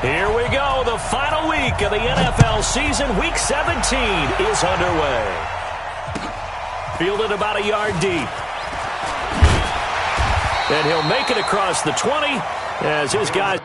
Here we go. The final week of the NFL season. Week 17 is underway. Fielded about a yard deep. And he'll make it across the 20 as his guys...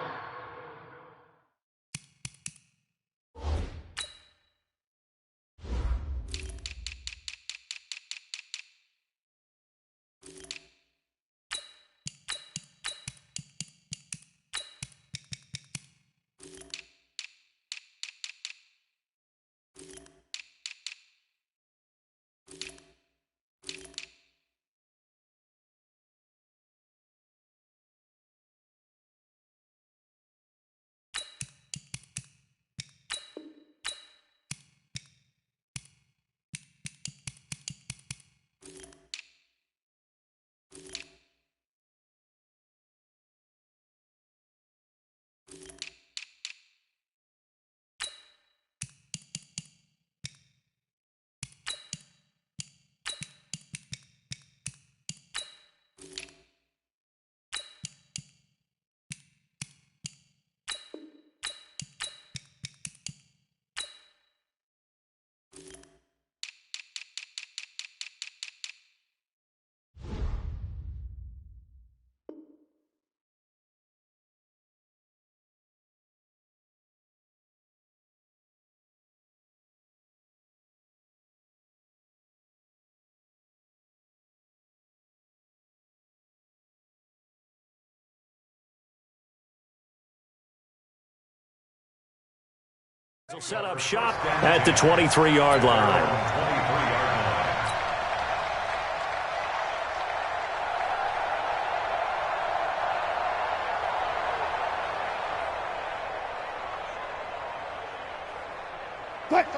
He'll set up shop at the 23-yard line.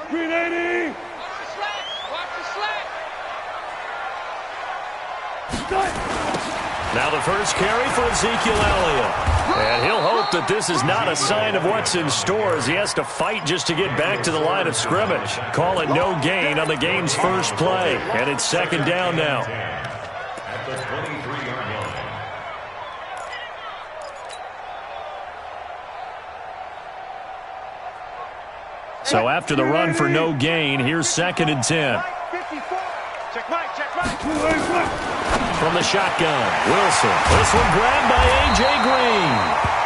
Green 80! Watch the slack! Now the first carry for Ezekiel Elliott. And he'll hope that this is not a sign of what's in store as he has to fight just to get back to the line of scrimmage. Call it no gain on the game's first play. And it's second down now. At the 23-yard line. So after the run for no gain, here's second and 10. Check Mike. From the shotgun, Wilson. This one grabbed by A.J. Green.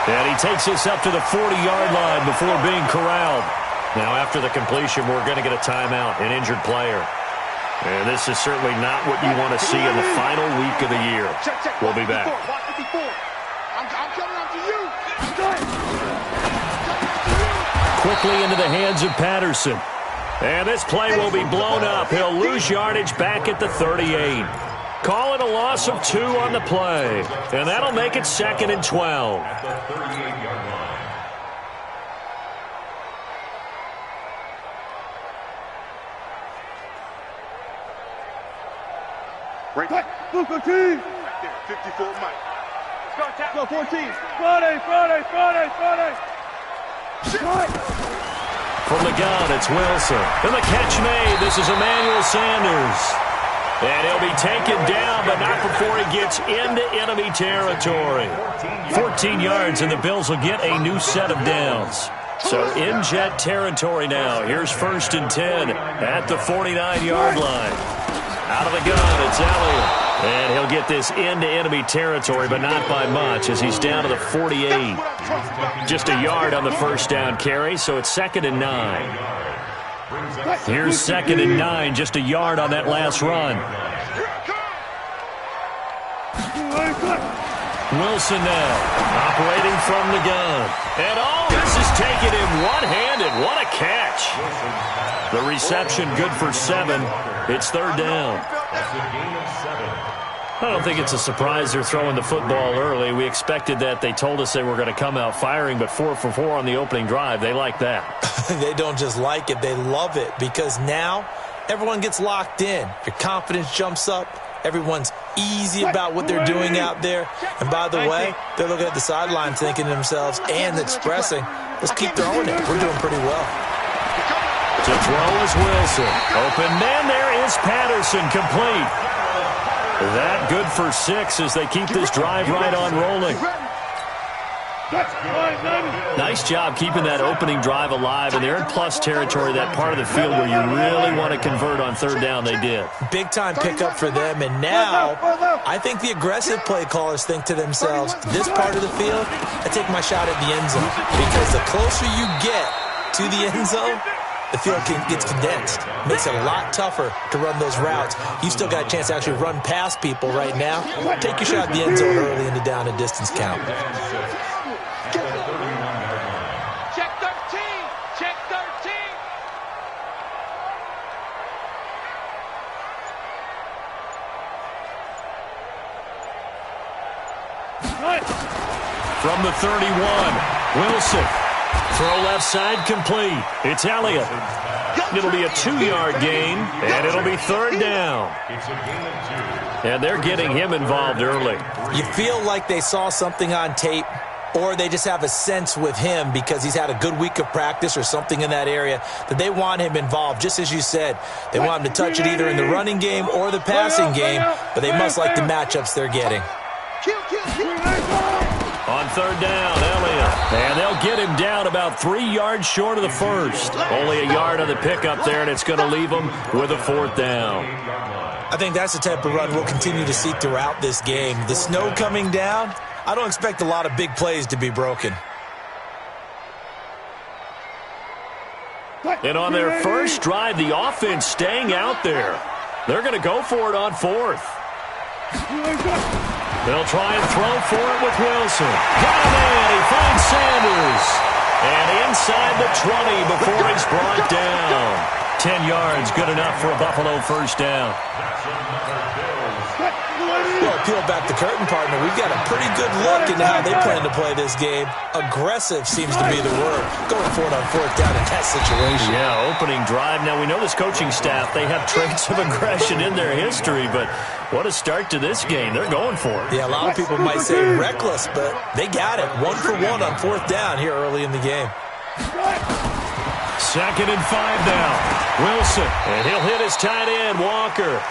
And he takes this up to the 40-yard line before being corralled. Now after the completion, we're going to get a timeout, an injured player. And this is certainly not what you want to see in the final week of the year. We'll be back. I'm coming up to you. Quickly into the hands of Patterson. And this play will be blown up. He'll lose yardage back at the 38. Call it a loss of 2 on the play. And that'll make it second and 12. At the 38-yard line. Right back. Luca T. Right there, 54 Mike. Let's go, 14. Friday. From the gun, it's Wilson. And the catch made. This is Emmanuel Sanders. And he'll be taken down, but not before he gets into enemy territory. 14 yards, and the Bills will get a new set of downs. So in jet territory now. Here's first and 10 at the 49-yard line. Out of the gun, it's Elliott. And he'll get this into enemy territory, but not by much as he's down to the 48. Just a yard on the first down carry, so it's second and 9. Here's second and 9, just a yard on that last run. Wilson now, operating from the gun. And this is taken in one-handed. What a catch. The reception good for 7. It's third down. I don't think it's a surprise they're throwing the football early. We expected that. They told us they were going to come out firing, but 4 for 4 on the opening drive. They like that. They don't just like it, they love it, because now everyone gets locked in. Your confidence jumps up. Everyone's easy about what they're doing out there. And by the way, they're looking at the sideline thinking to themselves and expressing, let's keep throwing it. We're doing pretty well. To throw is Wilson. Open man, there is Patterson, complete. That good for 6 as they keep this drive right on rolling. Nice job keeping that opening drive alive, and they're in plus territory, that part of the field where you really want to convert on third down. They did. Big-time pickup for them, and now I think the aggressive play callers think to themselves, this part of the field, I take my shot at the end zone, because the closer you get to the end zone, the field gets condensed. Makes it a lot tougher to run those routes. You still got a chance to actually run past people right now. Take your shot at the end zone early in the down and distance count. Check 13. Check 13. From the 31, Wilson. Throw left side complete. It's Elliott. It'll be a 2-yard gain, and it'll be third down. And they're getting him involved early. You feel like they saw something on tape, or they just have a sense with him because he's had a good week of practice or something in that area that they want him involved. Just as you said, they want him to touch it either in the running game or the passing game, but they must like the matchups they're getting. On third down, Elliott. And they'll get him down about 3 yards short of the first. Only a yard on the pickup there, and it's going to leave him with a fourth down. I think that's the type of run we'll continue to see throughout this game. The snow coming down, I don't expect a lot of big plays to be broken. And on their first drive, the offense staying out there. They're going to go for it on fourth. They'll try and throw for it with Wilson. Got a man. He finds Sanders. And inside the 20 before he's brought down. 10 yards, good enough for a Buffalo first down. Well, peel back the curtain, partner. We've got a pretty good look into how they plan to play this game. Aggressive seems to be the word. Going for it on fourth down in that situation. Yeah, opening drive. Now, we know this coaching staff, they have traits of aggression in their history, but what a start to this game. They're going for it. Yeah, a lot of people might say reckless, but they got it. 1 for 1 on fourth down here early in the game. 2nd and 5 now. Wilson, and he'll hit his tight end, Walker.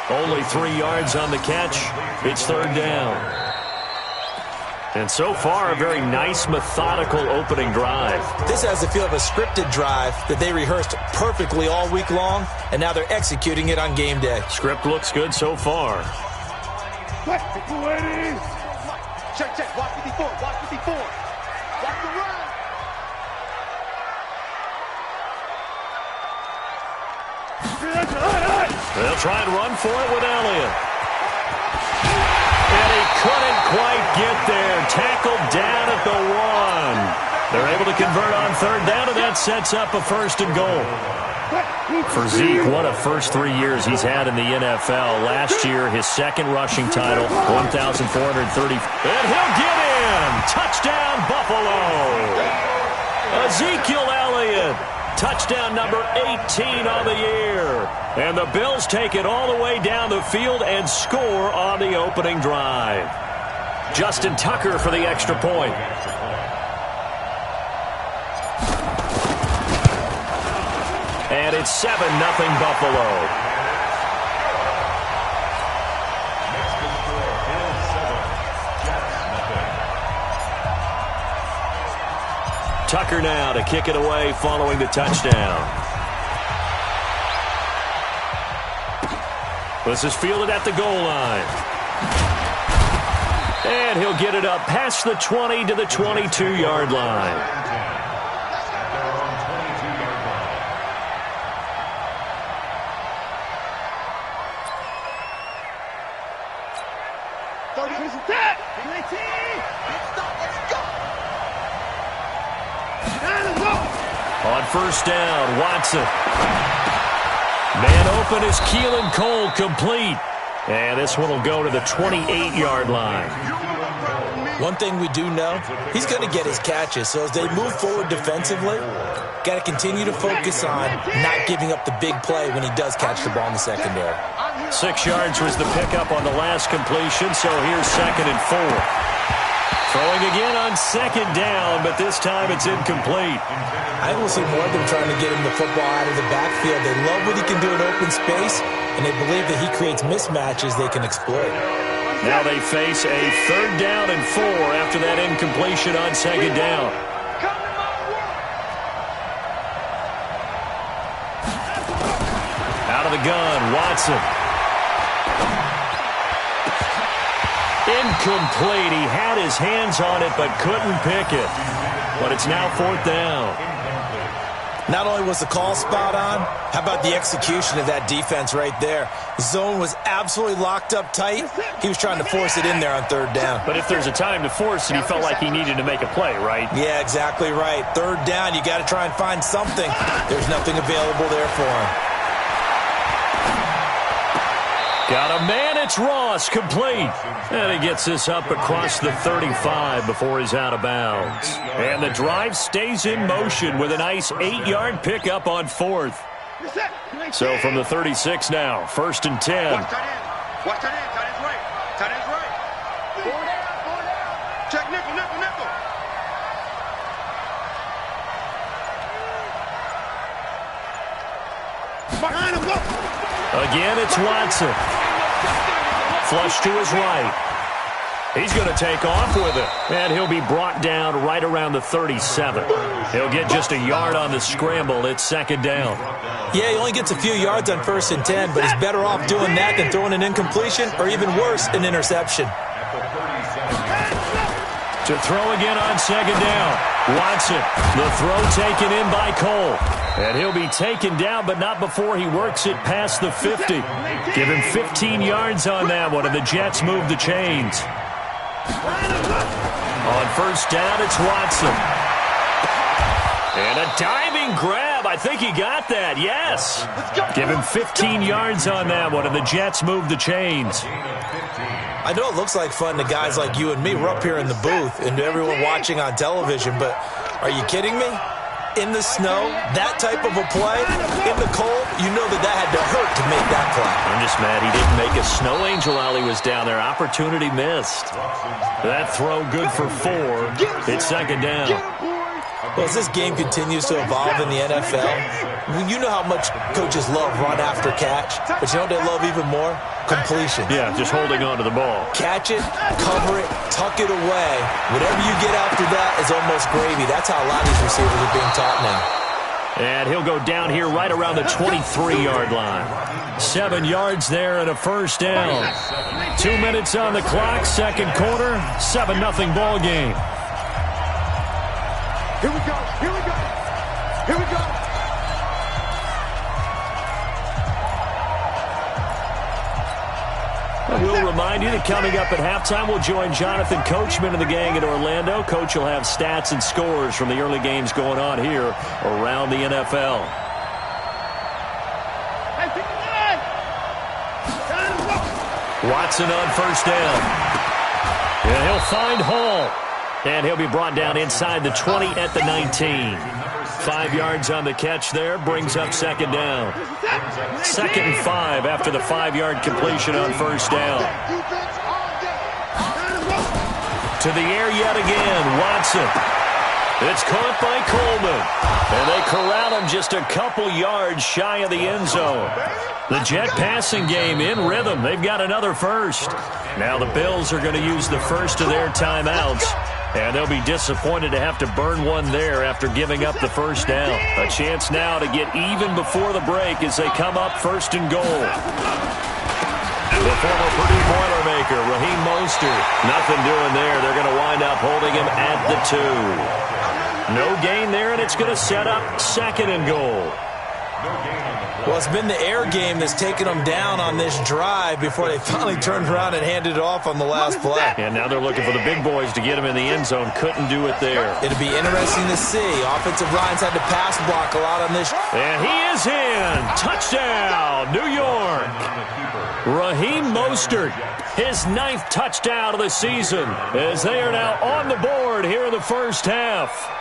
Only 3 yards on the catch. It's third down. And so far, a very nice, methodical opening drive. This has the feel of a scripted drive that they rehearsed perfectly all week long, and now they're executing it on game day. Script looks good so far. Check, check. Watch 54. Watch 54. Watch the run. They'll try and run for it with Elliott. And he couldn't quite get there. Tackled down at the 1. They're able to convert on third down, and that sets up a 1st and goal. For Zeke, what a first 3 years he's had in the NFL. Last year, his 2nd rushing title, 1,430. And he'll get in. Touchdown, Buffalo. Ezekiel Elliott. Touchdown number 18 on the year. And the Bills take it all the way down the field and score on the opening drive. Justin Tucker for the extra point. And it's 7-0 Buffalo. Tucker now to kick it away following the touchdown. This is fielded at the goal line. And he'll get it up past the 20 to the 22-yard line. On first down, Watson. Man open is Keelan Cole, complete. And this one will go to the 28-yard line. One thing we do know, he's going to get his catches. So as they move forward defensively, got to continue to focus on not giving up the big play when he does catch the ball in the secondary. 6 yards was the pickup on the last completion, so here's 2nd and 4. Throwing again on 2nd down, but this time it's incomplete. I think we'll see more of them trying to get him the football out of the backfield. They love what he can do in open space, and they believe that he creates mismatches they can exploit. Now they face a 3rd down and 4 after that incompletion on 2nd down. Out of the gun, Watson. Incomplete. He had his hands on it but couldn't pick it. But it's now 4th down. Not only was the call spot on, how about the execution of that defense right there? The zone was absolutely locked up tight. He was trying to force it in there on 3rd down. But if there's a time to force it, he felt like he needed to make a play, right? Yeah, exactly right. 3rd down, you got to try and find something. There's nothing available there for him. Got a man, it's Ross, complete. And he gets this up across the 35 before he's out of bounds. And the drive stays in motion with a nice 8-yard pickup on 4th. So from the 36 now, 1st and 10. Watch that in. Tight end's right. Tight end's right. Check nickel. Behind him, go. Again, it's Watson. Flush to his right. He's going to take off with it. And he'll be brought down right around the 37. He'll get just a yard on the scramble. It's 2nd down. Yeah, he only gets a few yards on 1st and 10, but he's better off doing that than throwing an incompletion or even worse, an interception. To throw again on 2nd down. Watson, the throw taken in by Cole. And he'll be taken down, but not before he works it past the 50. Give him 15 yards on that one, and the Jets move the chains. On 1st down, it's Watson. And a diving grab. I think he got that, yes. Give him 15 yards on that one, and the Jets move the chains. I know it looks like fun to guys like you and me. We're up here in the booth and to everyone watching on television, but are you kidding me? In the snow, that type of a play, in the cold, you know that had to hurt to make that play. I'm just mad he didn't make a snow angel while he was down there. Opportunity missed. That throw good for 4. It's 2nd down. Well, as this game continues to evolve in the NFL, you know how much coaches love run after catch, but you know what they love even more? Completion. Yeah, just holding on to the ball. Catch it, cover it, tuck it away. Whatever you get after that is almost gravy. That's how a lot of these receivers are being taught now. And he'll go down here right around the 23-yard line. 7 yards there and a 1st down. 2 minutes on the clock, 2nd quarter, 7-0 ball game. Here we go. We'll remind you that coming up at halftime, we'll join Jonathan Coachman and the gang in Orlando. Coach will have stats and scores from the early games going on here around the NFL. Watson on 1st down. And he'll find Hall. And he'll be brought down inside the 20 at the 19. 5 yards on the catch there, brings up 2nd down. 2nd and 5 after the 5-yard completion on 1st down. To the air yet again, Watson. It's caught by Coleman. And they corral him just a couple yards shy of the end zone. The Jet passing game in rhythm. They've got another 1st. Now the Bills are going to use the 1st of their timeouts. And they'll be disappointed to have to burn one there after giving up the 1st down. A chance now to get even before the break as they come up 1st and goal. The former Purdue Boilermaker, Raheem Mostert, nothing doing there. They're going to wind up holding him at the 2. No gain there, and it's going to set up 2nd and goal. Well, it's been the air game that's taken them down on this drive before they finally turned around and handed it off on the last play. And now they're looking for the big boys to get him in the end zone. Couldn't do it there. It'll be interesting to see. Offensive lines had to pass block a lot on this. And he is in. Touchdown, New York. Raheem Mostert, his 9th touchdown of the season, as they are now on the board here in the 1st half.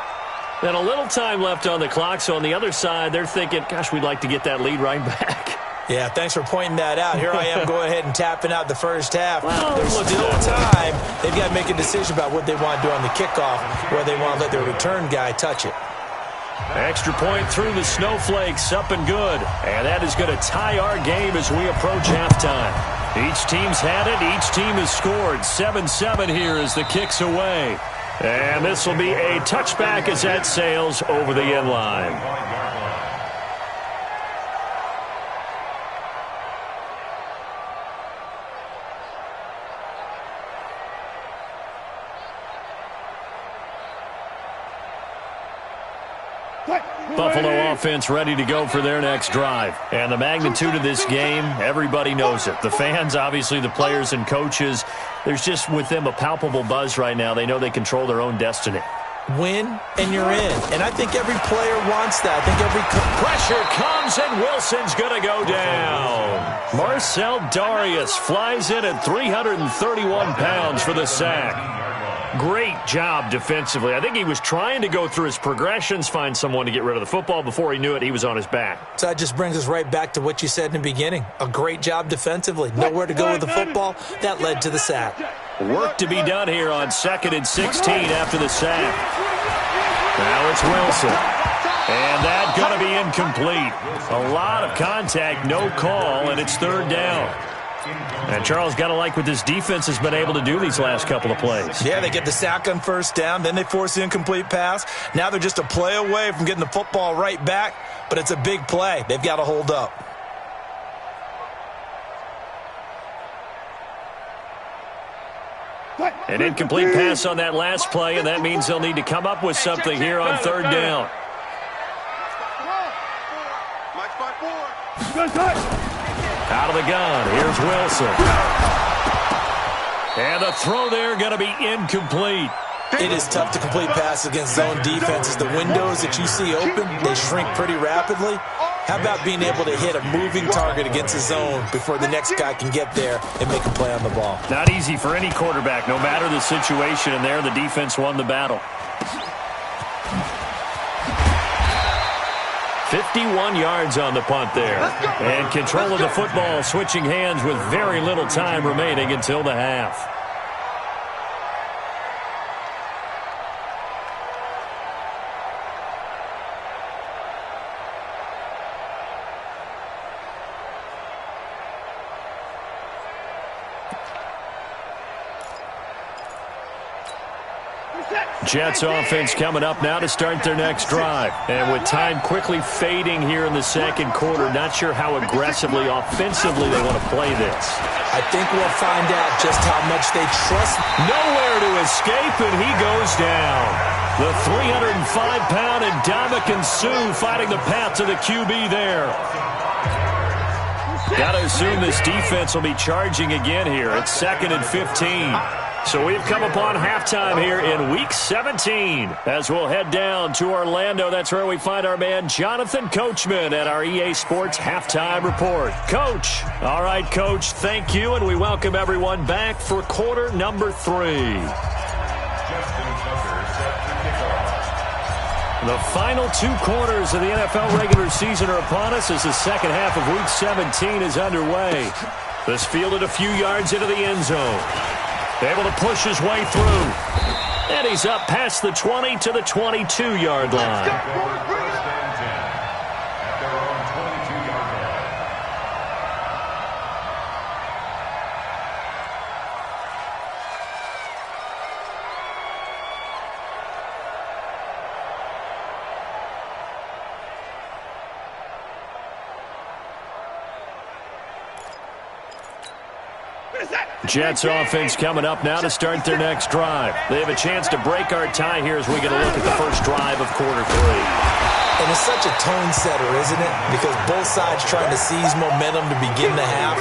And a little time left on the clock, so on the other side, they're thinking, gosh, we'd like to get that lead right back. Yeah, thanks for pointing that out. Here I am going ahead and tapping out the 1st half. Well, there's still time. They've got to make a decision about what they want to do on the kickoff, where they want to let their return guy touch it. Extra point through the snowflakes, up and good. And that is going to tie our game as we approach halftime. Each team's had it. Each team has scored. 7-7 here as the kick's away. And this will be a touchback as that sails over the end line. Buffalo offense ready to go for their next drive. And the magnitude of this game, everybody knows it. The fans, obviously the players and coaches, there's just with them a palpable buzz right now. They know they control their own destiny. Win, and you're in. And I think every player wants that. I think every pressure comes, and Wilson's going to go down. Marcel Darius flies in at 331 pounds for the sack. Great job defensively. I think he was trying to go through his progressions, find someone to get rid of the football. Before he knew it, he was on his back. So that just brings us right back to what you said in the beginning. A great job defensively. Nowhere to go with the football. That led to the sack. Work to be done here on 2nd and 16 after the sack. Now it's Wilson. And that's going to be incomplete. A lot of contact, no call, and it's 3rd down. And Charles, got to like what this defense has been able to do these last couple of plays. Yeah, they get the sack on 1st down, then they force the incomplete pass. Now they're just a play away from getting the football right back, but it's a big play. They've got to hold up. An incomplete pass on that last play, and that means they'll need to come up with something here on 3rd down. Out of the gun, here's Wilson. And the throw there going to be incomplete. It is tough to complete passes against zone defenses. The windows that you see open, they shrink pretty rapidly. How about being able to hit a moving target against the zone before the next guy can get there and make a play on the ball? Not easy for any quarterback, no matter the situation, and there the defense won the battle. 51 yards on the punt there. And control of the football, switching hands with very little time remaining until the half. Jets offense coming up now to start their next drive. And with time quickly fading here in the 2nd quarter, not sure how aggressively, offensively they want to play this. I think we'll find out just how much they trust. Nowhere to escape, and he goes down. The 305-pound Ndamukong Suh fighting the path to the QB there. Got to assume this defense will be charging again here. It's 2nd and 15. So we've come upon halftime here in Week 17. As we'll head down to Orlando, that's where we find our man Jonathan Coachman at our EA Sports Halftime Report. Coach. All right, Coach, thank you, and we welcome everyone back for quarter number 3. The final 2 quarters of the NFL regular season are upon us as the second half of Week 17 is underway. This fielded a few yards into the end zone. Able to push his way through. And he's up past the 20 to the 22-yard line. Jets offense coming up now to start their next drive. They have a chance to break our tie here as we get a look at the first drive of quarter 3. And it's such a tone setter, isn't it? Because both sides trying to seize momentum to begin the half.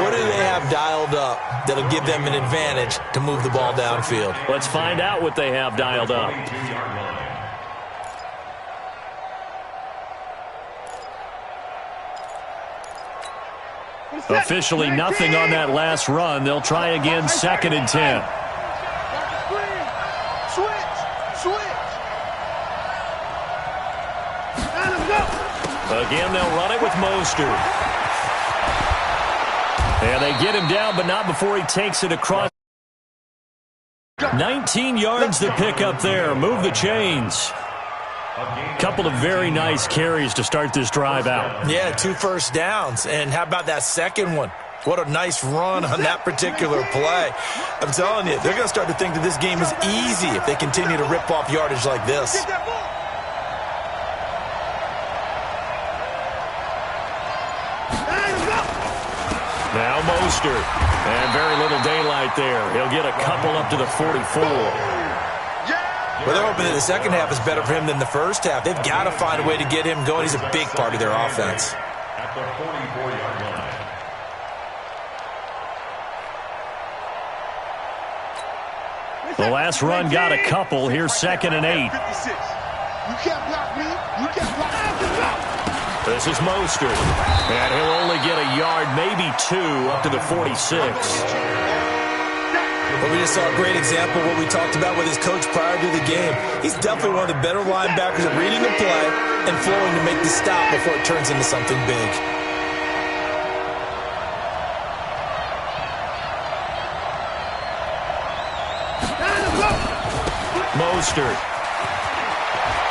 What do they have dialed up that'll give them an advantage to move the ball downfield? Let's find out what they have dialed up. Officially nothing on that last run. They'll try again, 2nd and 10. Again, they'll run it with Mostert. And they get him down, but not before he takes it across. 19 yards to pick up there. Move the chains. Couple of very nice carries to start this drive out. Yeah, 2 first downs. And how about that second one? What a nice run on that particular play. I'm telling you, they're going to start to think that this game is easy if they continue to rip off yardage like this. Now Mostert. And very little daylight there. He'll get a couple up to the 44. Well, they're hoping that the second half is better for him than the first half. They've got to find a way to get him going. He's a big part of their offense. At the 44-yard line. The last run got a couple. Here's 2nd and 8. You can't block me. You can't block me. This is Mostert. And he'll only get a yard, maybe 2, up to the 46. Well, we just saw a great example of what we talked about with his coach prior to the game. He's definitely one of the better linebackers at reading a play and flowing to make the stop before it turns into something big. Mostert.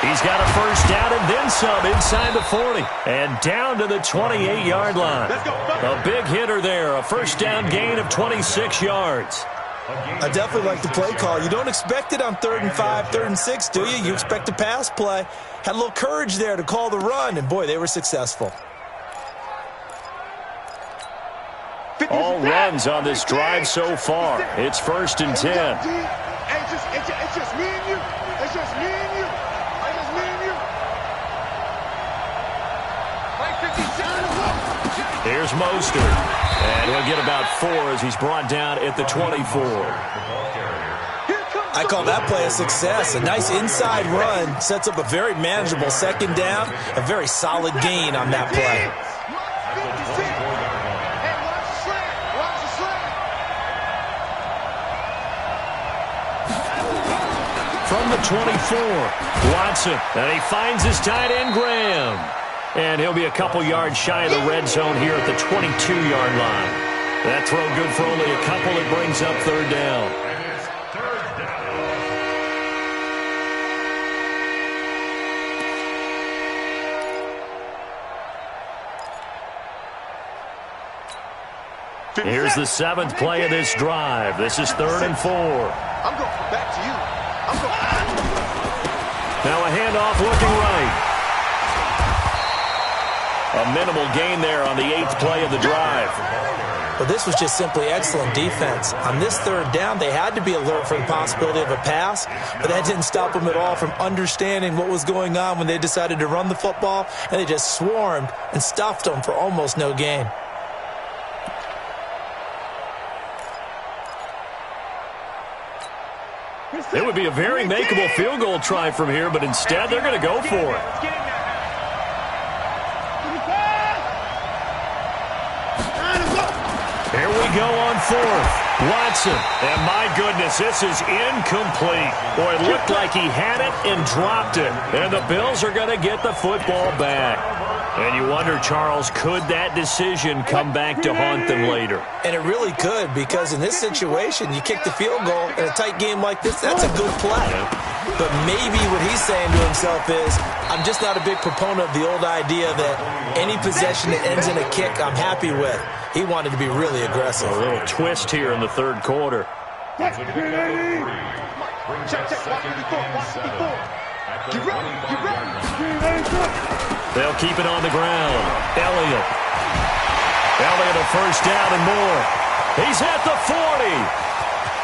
He's got a first down and then some inside the 40. And down to the 28-yard line. A big hitter there. A first down gain of 26 yards. I definitely like the play call. You don't expect it on 3rd and 5, 3rd and 6, do you? You expect a pass play. Had a little courage there to call the run, and boy, they were successful. All runs on this drive so far. It's 1st and 10. It's just me and you. It's just me and you. It's just me and you. Here's Mostert. And he'll get about 4 as he's brought down at the 24. I call that play a success. A nice inside run sets up a very manageable 2nd down. A very solid gain on that play. From the 24, Watson, and he finds his tight end, Graham. And he'll be a couple yards shy of the red zone here at the 22-yard line. That throw good for only a couple. It brings up 3rd down. And it's 3rd down. Here's the 7th play of this drive. This is 3rd and 4. I'm going back to you. Now a handoff looking right. A minimal gain there on the 8th play of the drive. But this was just simply excellent defense. On this 3rd down, they had to be alert for the possibility of a pass, but that didn't stop them at all from understanding what was going on when they decided to run the football, and they just swarmed and stuffed them for almost no gain. It would be a very makeable field goal try from here, but instead they're going to go for it. Here we go on 4th. Watson, and my goodness, this is incomplete. Boy, it looked like he had it and dropped it. And the Bills are going to get the football back. And you wonder, Charles, could that decision come back to haunt them later? And it really could, because in this situation, you kick the field goal in a tight game like this, that's a good play. But maybe what he's saying to himself is, I'm just not a big proponent of the old idea that any possession that ends in a kick I'm happy with. He wanted to be really aggressive. A little twist here in the 3rd quarter. Check. Watch before. Get ready. They'll keep it on the ground. Elliott a first down and more. He's at the 40.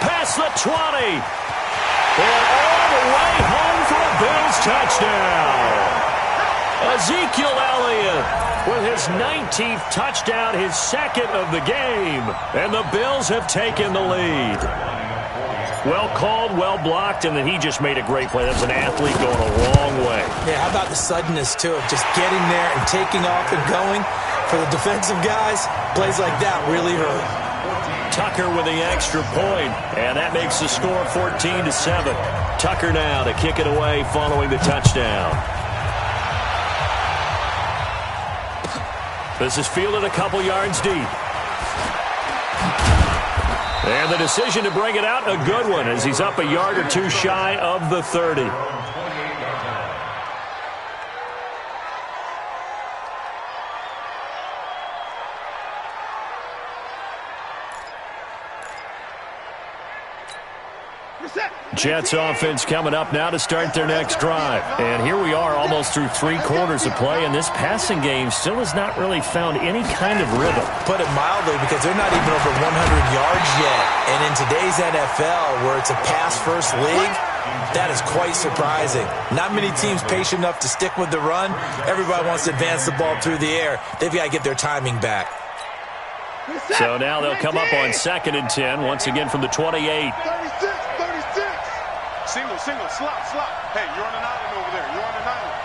Past the 20. And all the way home for a Bills touchdown. Ezekiel Elliott with his 19th touchdown, his 2nd of the game. And the Bills have taken the lead. Well called, well blocked, and then he just made a great play. That's an athlete going a long way. Yeah, how about the suddenness, too, of just getting there and taking off and going? For the defensive guys, plays like that really hurt. Tucker with the extra point, and that makes the score 14-7. Tucker now to kick it away following the touchdown. This is fielded a couple yards deep. And the decision to bring it out, a good one, as he's up a yard or 2 shy of the 30. Jets offense coming up now to start their next drive. And here we are almost through 3 quarters of play, and this passing game still has not really found any kind of rhythm. Put it mildly, because they're not even over 100 yards yet. And in today's NFL, where it's a pass-first league, that is quite surprising. Not many teams patient enough to stick with the run. Everybody wants to advance the ball through the air. They've got to get their timing back. So now they'll come up on 2nd and 10, once again from the 28. 36. Single, slot. Hey, you're on an island over there. You're on an island.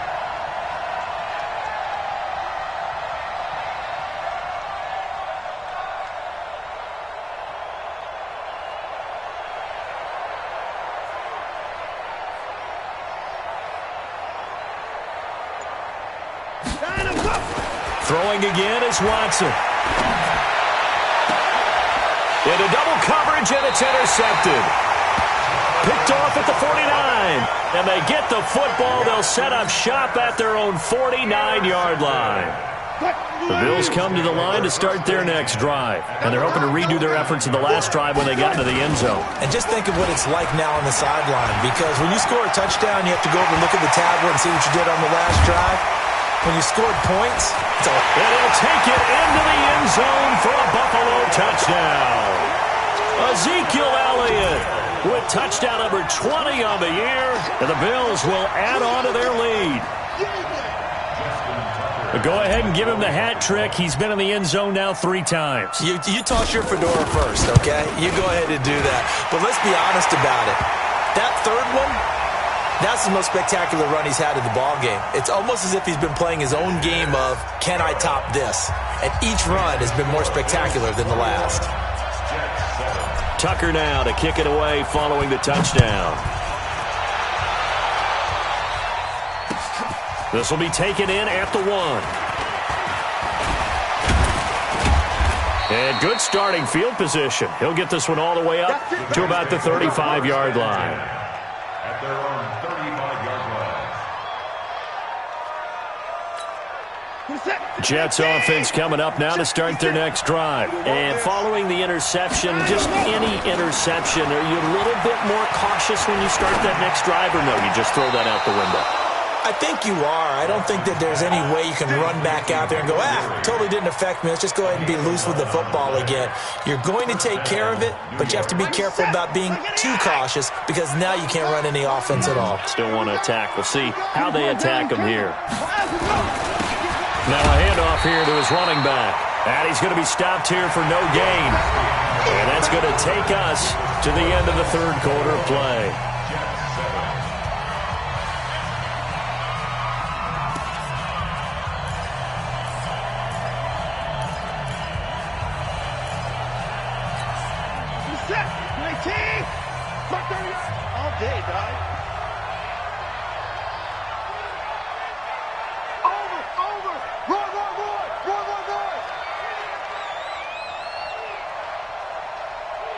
Throwing again is Watson. Into double coverage, and it's intercepted. Picked off at the 49. And they get the football. They'll set up shop at their own 49-yard line. The Bills come to the line to start their next drive. And they're hoping to redo their efforts in the last drive when they got into the end zone. And just think of what it's like now on the sideline. Because when you score a touchdown, you have to go over and look at the tablet and see what you did on the last drive. When you scored points, it's all... And he'll take it into the end zone for a Buffalo touchdown. Ezekiel Elliott with touchdown number 20 on the year, and the Bills will add on to their lead. But go ahead and give him the hat trick. He's been in the end zone now 3 times. You toss your fedora first, okay? You go ahead and do that. But let's be honest about it. That third one, that's the most spectacular run he's had in the ballgame. It's almost as if he's been playing his own game of, can I top this? And each run has been more spectacular than the last. Tucker now to kick it away following the touchdown. This will be taken in at the 1. And good starting field position. He'll get this one all the way up to about the 35-yard line. At their own 35-yard line. Jets offense coming up now to start their next drive. And following the interception, just any interception, are you a little bit more cautious when you start that next drive, or no, you just throw that out the window? I think you are. I don't think that there's any way you can run back out there and go, totally didn't affect me. Let's just go ahead and be loose with the football again. You're going to take care of it, but you have to be careful about being too cautious because now you can't run any offense at all. Still want to attack. We'll see how they attack him here. Now a handoff here to his running back. And he's going to be stopped here for no gain. And that's going to take us to the end of the 3rd quarter of play. All day, dog. Over. Roy.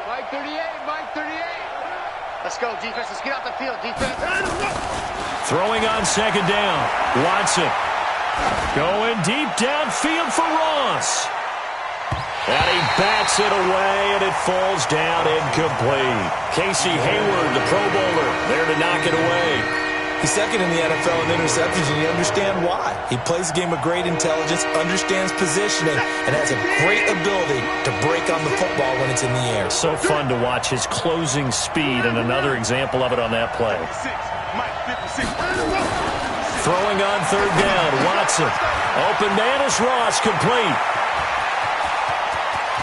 Mike 38. Let's go, defense. Let's get out the field, defense. Throwing on 2nd down. Watson. Going deep downfield for Ross. And he bats it away, and it falls down incomplete. Casey Hayward, the Pro Bowler, there to knock it away. He's 2nd in the NFL in interceptions, and you understand why. He plays a game of great intelligence, understands positioning, and has a great ability to break on the football when it's in the air. So fun to watch his closing speed, and another example of it on that play. Throwing on 3rd down, Watson. Open man is Ross, complete.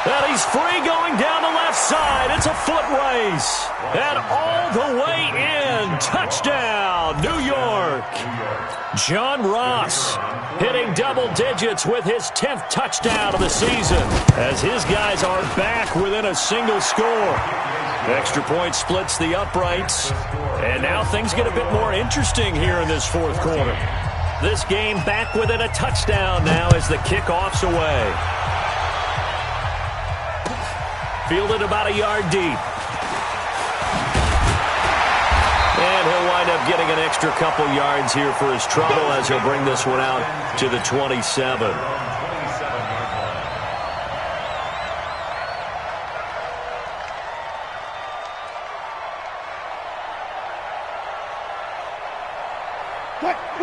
And he's free going down the left side. It's a foot race. And all the way in. Touchdown, New York. John Ross hitting double digits with his 10th touchdown of the season as his guys are back within a single score. Extra point splits the uprights. And now things get a bit more interesting here in this 4th quarter. This game back within a touchdown now as the kickoff's away. Fielded about a yard deep. And he'll wind up getting an extra couple yards here for his trouble as he'll bring this one out to the 27.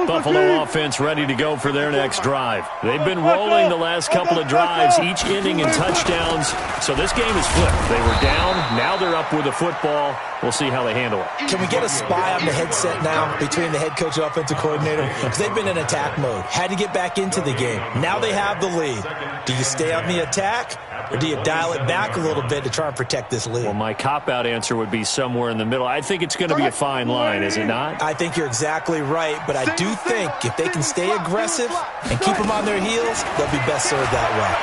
Buffalo offense ready to go for their next drive. They've been rolling the last couple of drives, each ending in touchdowns. So this game is flipped. They were down. Now they're up with the football. We'll see how they handle it. Can we get a spy on the headset now between the head coach and offensive coordinator? Because they've been in attack mode. Had to get back into the game. Now they have the lead. Do you stay on the attack, or do you dial it back a little bit to try and protect this lead? Well, my cop-out answer would be somewhere in the middle. I think it's going to be a fine line, is it not? I think you're exactly right, but I do think if they can stay aggressive and keep them on their heels, they'll be best served that way.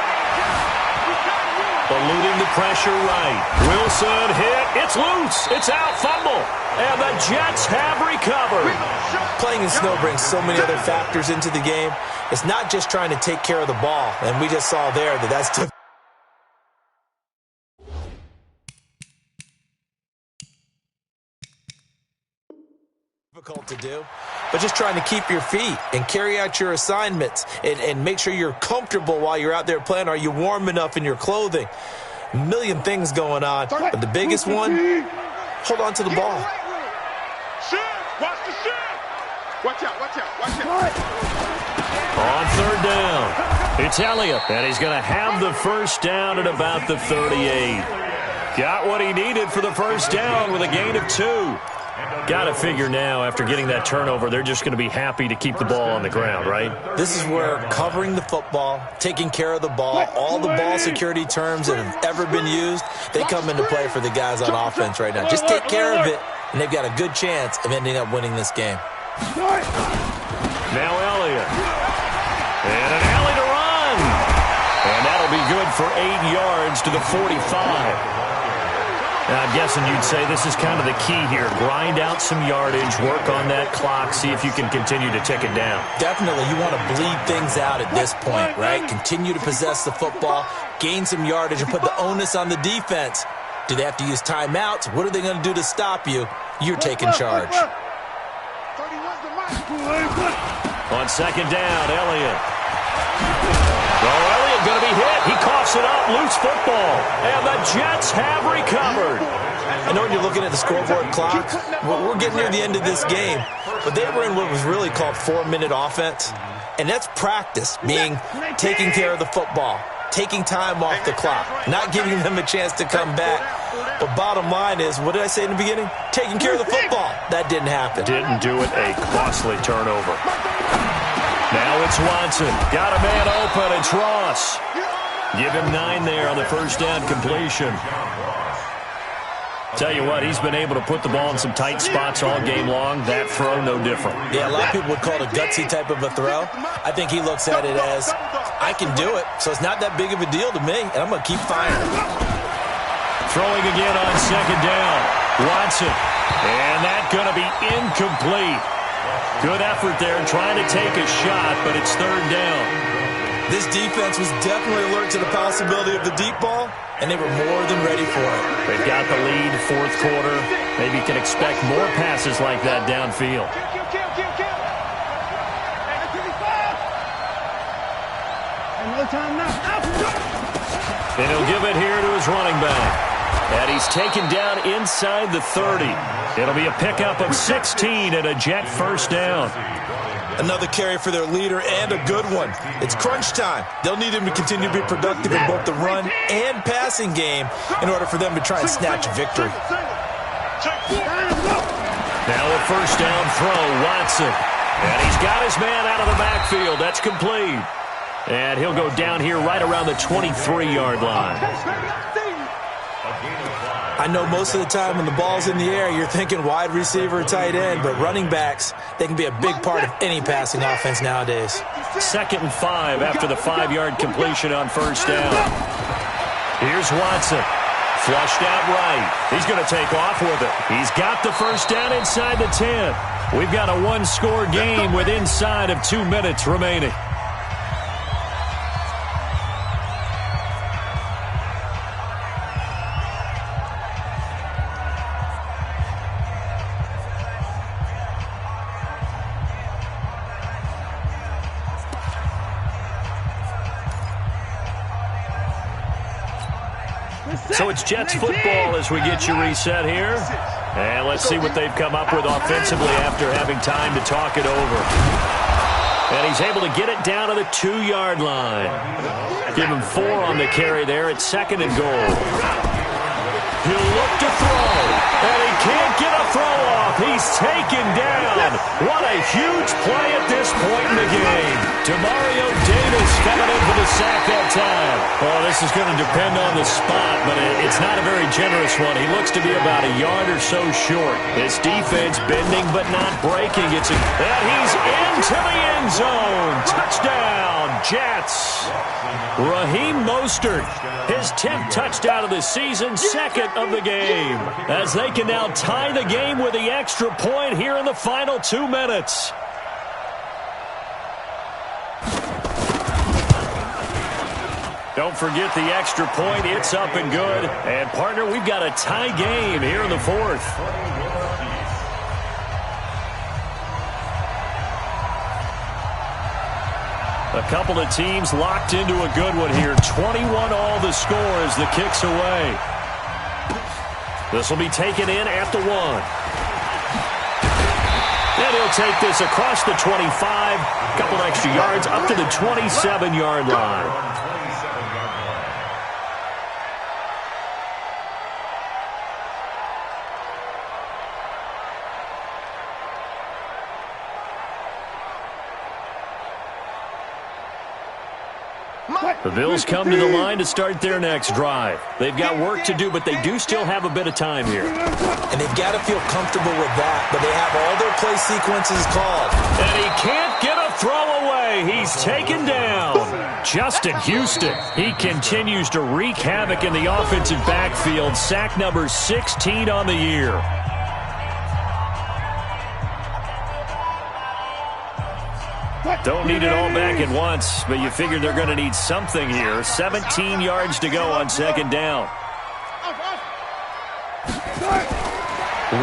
Eluding the pressure right. Wilson hit. It's loose. It's out. Fumble. And the Jets have recovered. Playing in snow brings so many other factors into the game. It's not just trying to take care of the ball, and we just saw there that that's difficult to do, but just trying to keep your feet and carry out your assignments and make sure you're comfortable while you're out there playing. Are you warm enough in your clothing? A million things going on, but the biggest one, hold on to the ball. Watch the shit. Watch out, watch out, watch out. On third down, it's Elliott, and he's going to have the first down at about the 38. Got what he needed for the first down with a gain of 2. Got to figure now, after getting that turnover, they're just going to be happy to keep the ball on the ground, right? This is where covering the football, taking care of the ball, all the ball security terms that have ever been used, they come into play for the guys on offense right now. Just take care of it, and they've got a good chance of ending up winning this game. Now Elliott. And an alley to run. And that'll be good for 8 yards to the 45. Now, I'm guessing you'd say this is kind of the key here. Grind out some yardage, work on that clock, see if you can continue to tick it down. Definitely, you want to bleed things out at this point, right? Continue to possess the football, gain some yardage, and put the onus on the defense. Do they have to use timeouts? What are they going to do to stop you? You're taking charge. On second down, Elliott. Elliott going to be hit. He coughs it up. Loose football. And the Jets have recovered. I know when you're looking at the scoreboard clock, we're getting near the end of this game, but they were in what was really called 4-minute offense. And that's practice, meaning taking care of the football, taking time off the clock, not giving them a chance to come back. But bottom line is, what did I say in the beginning? Taking care of the football. That didn't happen. Didn't do it. A costly turnover. Now it's Watson. Got a man open. It's Ross. Give him 9 there on the first down completion. Tell you what, he's been able to put the ball in some tight spots all game long. That throw, no different. Yeah, a lot of people would call it a gutsy type of a throw. I think he looks at it as, I can do it, so it's not that big of a deal to me, and I'm going to keep firing. Throwing again on second down. Watson. And that's going to be incomplete. Good effort there trying to take a shot, but it's third down. This defense was definitely alert to the possibility of the deep ball, and they were more than ready for it. They've got the lead, fourth quarter. Maybe you can expect more passes like that downfield. And he'll give it here to his running back. And he's taken down inside the 30. It'll be a pickup of 16 and a Jet first down. Another carry for their leader and a good one. It's crunch time. They'll need him to continue to be productive in both the run and passing game in order for them to try and snatch victory. Now a first down throw, Watson. And he's got his man out of the backfield. That's complete. And he'll go down here right around the 23-yard line. I know most of the time when the ball's in the air, you're thinking wide receiver, tight end, but running backs, they can be a big part of any passing offense nowadays. 2nd and 5 after the 5-yard completion on first down. Here's Watson. Flushed out right. He's going to take off with it. He's got the first down inside the 10. We've got a one-score game with inside of 2 minutes remaining. So it's Jets football as we get you reset here. And let's see what they've come up with offensively after having time to talk it over. And he's able to get it down to the 2-yard line. Give him 4 on the carry there at 2nd and goal. He'll look to throw, and he can't get a throw off. He's taken down. What a huge play at this point in the game. Demario Davis coming in for the sack that time. Oh, this is going to depend on the spot, but it's not a very generous one. He looks to be about a yard or so short. His defense bending but not breaking. And he's into the end zone. Touchdown, Jets. Raheem Mostert, his 10th touchdown of the season, 2nd of the game, as they can now tie the game with the extra point here in the final 2 minutes. Don't forget the extra point. It's up and good. And, partner, we've got a tie game here in the 4th. A couple of teams locked into a good one here. 21 all the score as the kick's away. This will be taken in at the 1. And he'll take this across the 25. A couple extra yards up to the 27-yard line. The Bills come to the line to start their next drive. They've got work to do, but they do still have a bit of time here. And they've got to feel comfortable with that, but they have all their play sequences called. And he can't get a throw away. He's taken down. Justin Houston, he continues to wreak havoc in the offensive backfield. Sack number 16 on the year. Don't need it all back at once, but you figure they're going to need something here. 17 yards to go on 2nd down.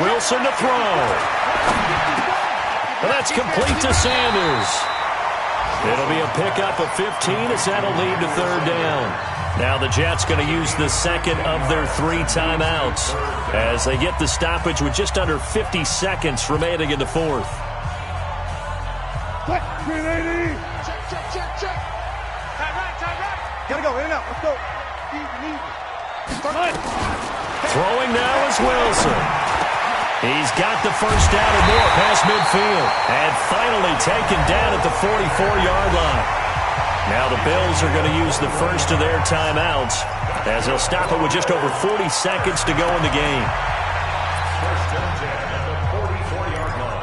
Wilson to throw. And that's complete to Sanders. It'll be a pickup of 15 as that'll lead to 3rd down. Now the Jets going to use the 2nd of their 3 timeouts as they get the stoppage with just under 50 seconds remaining in the 4th. Check. Gotta go, in and out. Let's go. Throwing now is Wilson. He's got the first down or more past midfield. And finally taken down at the 44-yard line. Now the Bills are going to use the first of their timeouts as they'll stop it with just over 40 seconds to go in the game. First and 10 at the 44-yard line.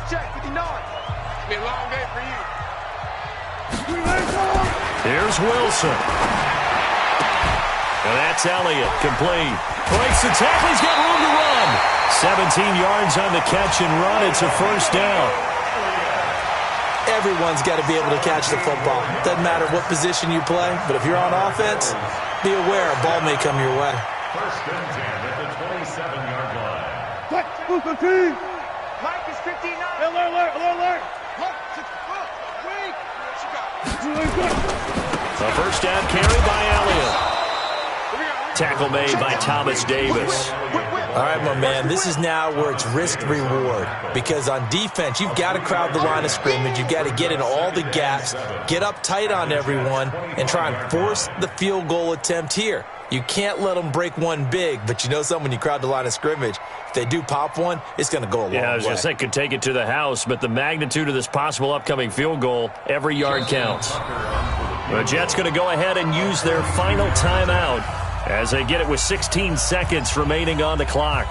Check, 59. It's been a long day for you. Here's Wilson. And that's Elliott, complete. Breaks the tackle, he's got room to run. 17 yards on the catch and run. It's a first down. Everyone's got to be able to catch the football. Doesn't matter what position you play, but if you're on offense, be aware a ball may come your way. First and 10 at the 27-yard line. Mike is 59. Alert. A first down carry by Elliott. Tackle made by Thomas Davis. All right, my man, this is now where it's risk-reward. Because on defense, you've got to crowd the line of scrimmage. You've got to get in all the gaps, get up tight on everyone, and try and force the field goal attempt here. You can't let them break one big, but you know something, when you crowd the line of scrimmage, if they do pop one, it's going to go a long way. Yeah, I was going to say, could take it to the house, but the magnitude of this possible upcoming field goal, every yard counts. The Jets going to go ahead and use their final timeout as they get it with 16 seconds remaining on the clock.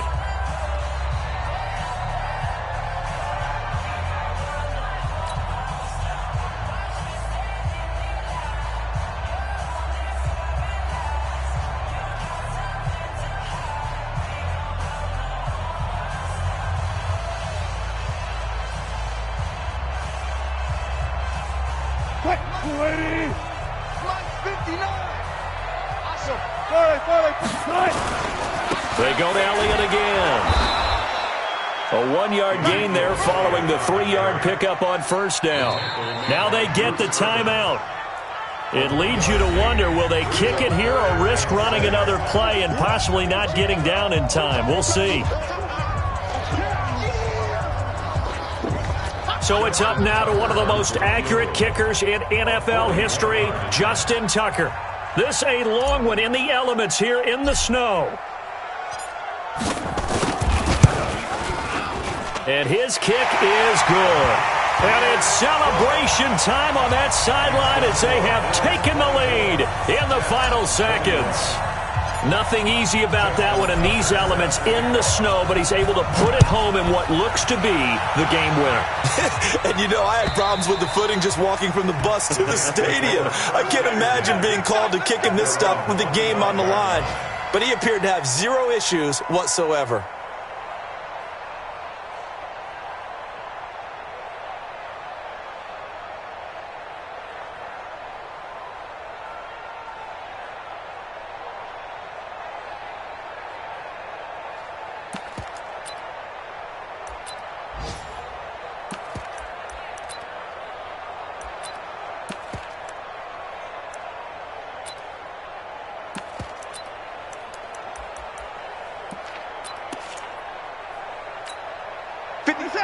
They go to Elliott again. A 1-yard gain there following the 3-yard pickup on first down. Now they get the timeout. It leads you to wonder, will they kick it here or risk running another play and possibly not getting down in time? We'll see. So it's up now to one of the most accurate kickers in NFL history, Justin Tucker. This a long one in the elements here in the snow. And his kick is good. And it's celebration time on that sideline as they have taken the lead in the final seconds. Nothing easy about that one in these elements in the snow, but he's able to put it home in what looks to be the game winner. And you know, I had problems with the footing just walking from the bus to the stadium. I can't imagine being called to kicking this stuff with the game on the line. But he appeared to have zero issues whatsoever.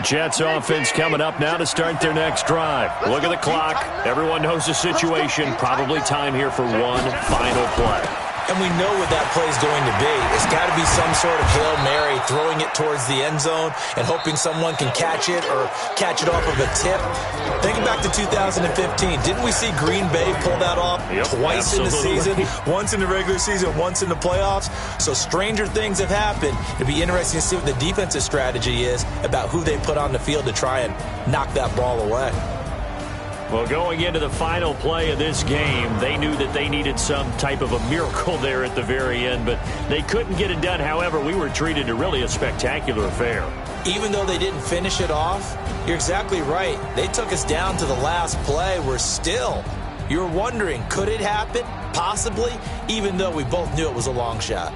Jets offense coming up now to start their next drive. Look at the clock. Everyone knows the situation. Probably time here for one final play. And we know what that play is going to be. It's got to be some sort of Hail Mary, throwing it towards the end zone and hoping someone can catch it or catch it off of a tip. Thinking back to 2015, didn't we see Green Bay pull that off twice in the season? Once in the regular season, once in the playoffs. So stranger things have happened. It'd be interesting to see what the defensive strategy is about who they put on the field to try and knock that ball away. Well, going into the final play of this game, they knew that they needed some type of a miracle there at the very end, but they couldn't get it done. However, we were treated to really a spectacular affair. Even though they didn't finish it off, you're exactly right. They took us down to the last play. You're wondering, could it happen? Possibly, even though we both knew it was a long shot.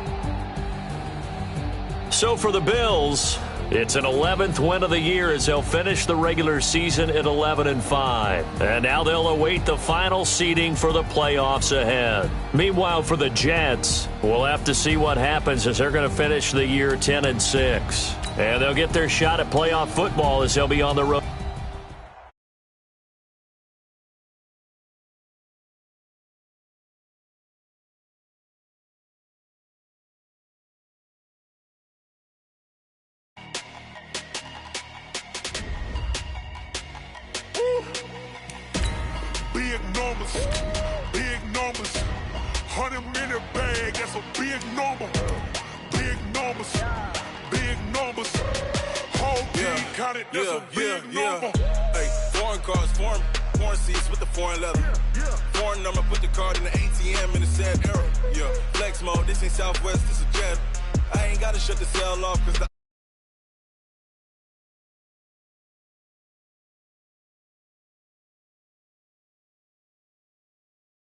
So for the Bills, it's an 11th win of the year as they'll finish the regular season at 11-5. And now they'll await the final seeding for the playoffs ahead. Meanwhile, for the Jets, we'll have to see what happens as they're going to finish the year 10-6. And they'll get their shot at playoff football as they'll be on the road. Big numbers, 100-minute bag, that's a big number. Big numbers, whole team counted, that's a big number. Hey, foreign cars, foreign seats with the foreign leather. Foreign number, put the card in the ATM in the sad era. Yeah, flex mode, this ain't Southwest, this is Jet. I ain't gotta shut the cell off, cause